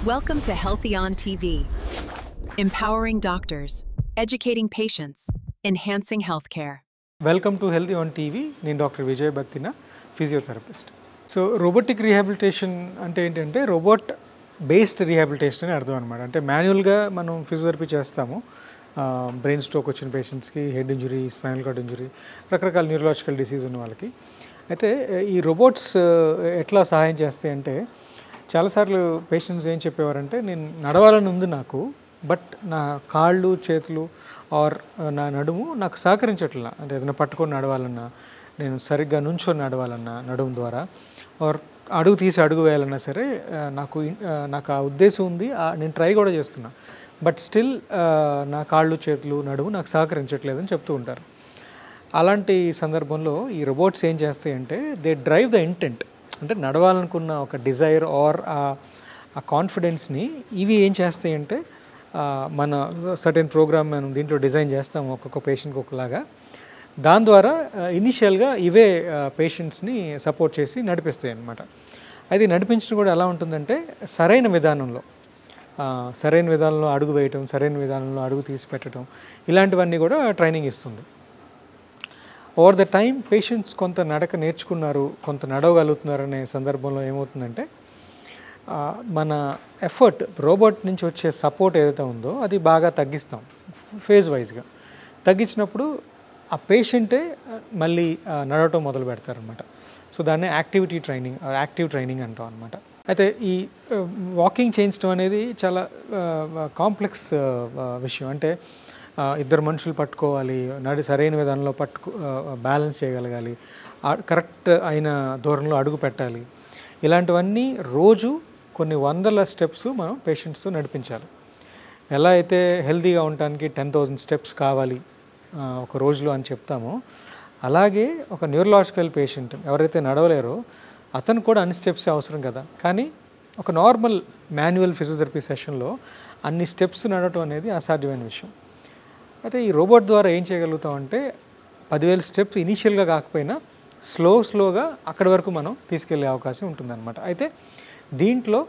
Welcome to Healthy on TV, empowering doctors, educating patients, enhancing healthcare. Welcome to healthy on TV. నేను doctor Vijay Battina, physiotherapist. So robotic rehabilitation అంటే ఏంటంటే robot based rehabilitation అని అర్థం అనమాట. అంటే మాన్యువల్గా మనం ఫిజియోథెరపీ చేస్తాము బ్రెయిన్ స్ట్రోక్ వచ్చిన పేషెంట్స్కి, head injury, spinal cord injury, రకరకాల న్యూరలాజికల్ డిసీజ్ ఉన్న వాళ్ళకి. అయితే ఈ రోబోట్స్ ఎట్లా సహాయం చేస్తాయి అంటే, చాలాసార్లు పేషెంట్స్ ఏం చెప్పేవారంటే, నేను నడవాలని ఉంది నాకు, బట్ నా కాళ్ళు చేతులు ఆర్ నా నడుము నాకు సహకరించట్లా. అంటే ఏదైనా పట్టుకొని నడవాలన్నా, నేను సరిగ్గా నుంచొని నడవాలన్నా నడుము ద్వారా, ఆర్ అడుగు తీసి అడుగు వేయాలన్నా సరే నాకు ఆ ఉద్దేశం ఉంది, నేను ట్రై కూడా చేస్తున్నా, బట్ స్టిల్ నా కాళ్ళు చేతులు నడుము నాకు సహకరించట్లేదని చెప్తూ ఉంటారు. అలాంటి సందర్భంలో ఈ రోబోట్స్ ఏం చేస్తాయంటే, దే డ్రైవ్ ద ఇంటెంట్. అంటే నడవాలనుకున్న ఒక డిజైర్ ఆర్ ఆ కాన్ఫిడెన్స్ని ఇవి ఏం చేస్తాయంటే, మన సర్టెన్ ప్రోగ్రామ్ మనం దీంట్లో డిజైన్ చేస్తాము ఒక్కొక్క పేషెంట్కి ఒకలాగా. దాని ద్వారా ఇనీషియల్గా ఇవే పేషెంట్స్ని సపోర్ట్ చేసి నడిపిస్తాయి అన్నమాట. అది నడిపించడం కూడా ఎలా ఉంటుందంటే, సరైన విధానంలో అడుగు వేయటం, సరైన విధానంలో అడుగు తీసి పెట్టడం, ఇలాంటివన్నీ కూడా ట్రైనింగ్ ఇస్తుంది. ఓవర్ ద టైం పేషెంట్స్ కొంత నడక నేర్చుకున్నారు, కొంత నడవగలుగుతున్నారు అనే సందర్భంలో ఏమవుతుందంటే, మన ఎఫర్ట్ రోబోట్ నుంచి వచ్చే సపోర్ట్ ఏదైతే ఉందో అది బాగా తగ్గిస్తాం ఫేజ్ వైజ్గా. తగ్గించినప్పుడు ఆ పేషెంటే మళ్ళీ నడవటం మొదలు పెడతారనమాట. సో దాన్ని యాక్టివ్ ట్రైనింగ్ అంటాం అనమాట. అయితే ఈ వాకింగ్ చేయించడం అనేది చాలా కాంప్లెక్స్ విషయం. అంటే ఇద్దరు మనుషులు పట్టుకోవాలి, సరైన విధానంలో బ్యాలెన్స్ చేయగలగాలి, కరెక్ట్ అయిన దూరంలో అడుగు పెట్టాలి. ఇలాంటివన్నీ రోజు కొన్ని వందల స్టెప్స్ మనం పేషెంట్స్తో నడిపించాలి. ఎలా అయితే హెల్తీగా ఉండటానికి 10,000 స్టెప్స్ కావాలి ఒక రోజులో అని చెప్తామో, అలాగే ఒక న్యూరలాజికల్ పేషెంట్ ఎవరైతే నడవలేరో అతను కూడా అన్ని స్టెప్స్ అవసరం కదా. కానీ ఒక నార్మల్ మాన్యువల్ ఫిజియోథెరపీ సెషన్లో అన్ని స్టెప్స్ నడవటం అనేది అసాధ్యమైన విషయం. అయితే ఈ రోబోట్ ద్వారా ఏం చేయగలుగుతామంటే, 10,000 స్టెప్స్ ఇనీషియల్గా కాకపోయినా స్లోగా అక్కడి వరకు మనం తీసుకెళ్లే అవకాశం ఉంటుందన్నమాట. అయితే దీంట్లో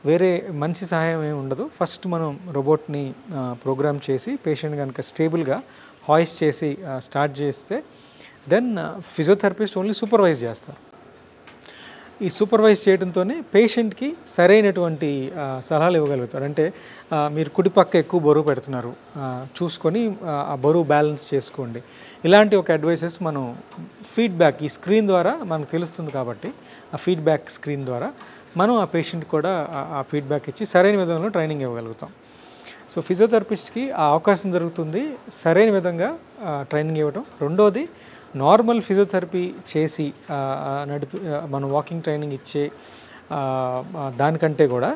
వేరే మనిషి సహాయం ఏమి ఉండదు. ఫస్ట్ మనం రోబోట్ని ప్రోగ్రామ్ చేసి పేషెంట్ కనుక స్టేబుల్గా హాయిస్ట్ చేసి స్టార్ట్ చేస్తే దెన్ ఫిజియోథెరపిస్ట్ ఓన్లీ సూపర్వైజ్ చేస్తారు. ఈ సూపర్వైజ్ చేయడంతోనే పేషెంట్కి సరైనటువంటి సలహాలు ఇవ్వగలుగుతారు. అంటే మీరు కుడిపక్క ఎక్కువ బరువు పెడుతున్నారు, చూసుకొని ఆ బరువు బ్యాలెన్స్ చేసుకోండి, ఇలాంటి ఒక అడ్వైసెస్ మనం ఫీడ్బ్యాక్ ఈ స్క్రీన్ ద్వారా మనకు తెలుస్తుంది. కాబట్టి ఆ ఫీడ్బ్యాక్ స్క్రీన్ ద్వారా మనం ఆ పేషెంట్ కూడా ఆ ఫీడ్బ్యాక్ ఇచ్చి సరైన విధంలో ట్రైనింగ్ ఇవ్వగలుగుతాం. సో ఫిజియోథెరపిస్ట్కి ఆ అవకాశం జరుగుతుంది సరైన విధంగా ట్రైనింగ్ ఇవ్వడం. రెండోది, నార్మల్ ఫిజియోథెరపీ చేసి మనం వాకింగ్ ట్రైనింగ్ ఇచ్చే దానికంటే కూడా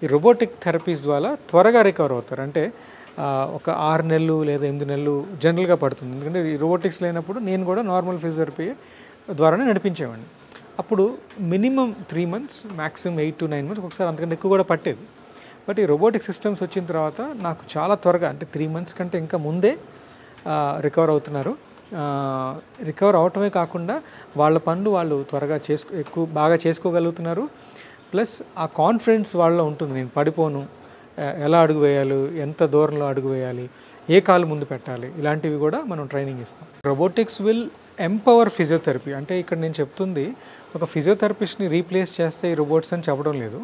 ఈ రోబోటిక్ థెరపీస్ ద్వారా త్వరగా రికవర్ అవుతారు. అంటే ఒక 6 నెలలు లేదా 8 నెలలు జనరల్గా పడుతుంది. ఎందుకంటే ఈ రోబోటిక్స్ లేనప్పుడు నేను కూడా నార్మల్ ఫిజియోథెరపీ ద్వారానే నడిపించేవాడిని. అప్పుడు minimum 3 months, maximum 8 to 9 months, ఒకసారి అంతకంటే ఎక్కువ కూడా పట్టేది. బట్ ఈ రోబోటిక్ సిస్టమ్స్ వచ్చిన తర్వాత నాకు చాలా త్వరగా, అంటే 3 months కంటే ఇంకా ముందే రికవర్ అవుతున్నారు. రికవర్ అవటమే కాకుండా వాళ్ళ పనులు వాళ్ళు త్వరగా బాగా చేసుకోగలుగుతున్నారు. ప్లస్ ఆ కాన్ఫిడెన్స్ వాళ్ళలో ఉంటుంది, నేను పడిపోను, ఎలా అడుగు వేయాలి, ఎంత దూరంలో అడుగు వేయాలి, ఏ కాలు ముందు పెట్టాలి, ఇలాంటివి కూడా మనం ట్రైనింగ్ ఇస్తాం. Robotics will empower physiotherapy. అంటే ఇక్కడ నేను చెప్తుంది, ఒక ఫిజియోథెరపిస్ట్ని రీప్లేస్ చేస్తే ఈ రోబోట్స్ అని చెప్పడం లేదు.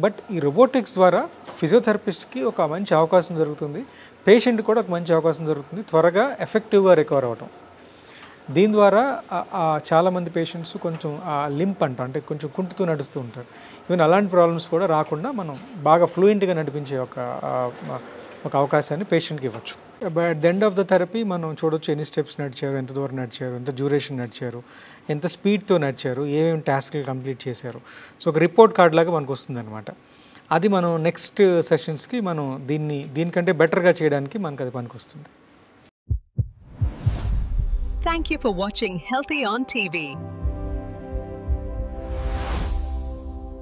బట్ ఈ రోబోటిక్స్ ద్వారా ఫిజియోథెరపిస్ట్కి ఒక మంచి అవకాశం జరుగుతుంది, పేషెంట్ కూడా ఒక మంచి అవకాశం జరుగుతుంది త్వరగా ఎఫెక్టివ్గా రికవర్ అవ్వటం. దీని ద్వారా చాలామంది పేషెంట్స్ కొంచెం లింప్ అంటాం, అంటే కొంచెం కుంటుతూ నడుస్తూ ఉంటారు. ఈవెన్ అలాంటి ప్రాబ్లమ్స్ కూడా రాకుండా మనం బాగా ఫ్లూయెంట్గా నడిపించే ఒక అవకాశాన్ని పేషెంట్కి ఇవ్వచ్చు. But at the end of the therapy మనం చూడొచ్చు ఎన్ని స్టెప్స్ నడిచారు, ఎంత దూరం నడిచారు, ఎంత డ్యూరేషన్ నడిచారు, ఎంత స్పీడ్తో నడిచారు, ఏమేమి టాస్క్లు కంప్లీట్ చేశారు. సో ఒక రిపోర్ట్ కార్డ్ లాగా మనకు వస్తుంది అనమాట. అది మనం నెక్స్ట్ సెషన్స్కి మనం దీనికంటే బెటర్గా చేయడానికి మనకు అది పనికొస్తుంది. Thank you for watching Healthy on TV.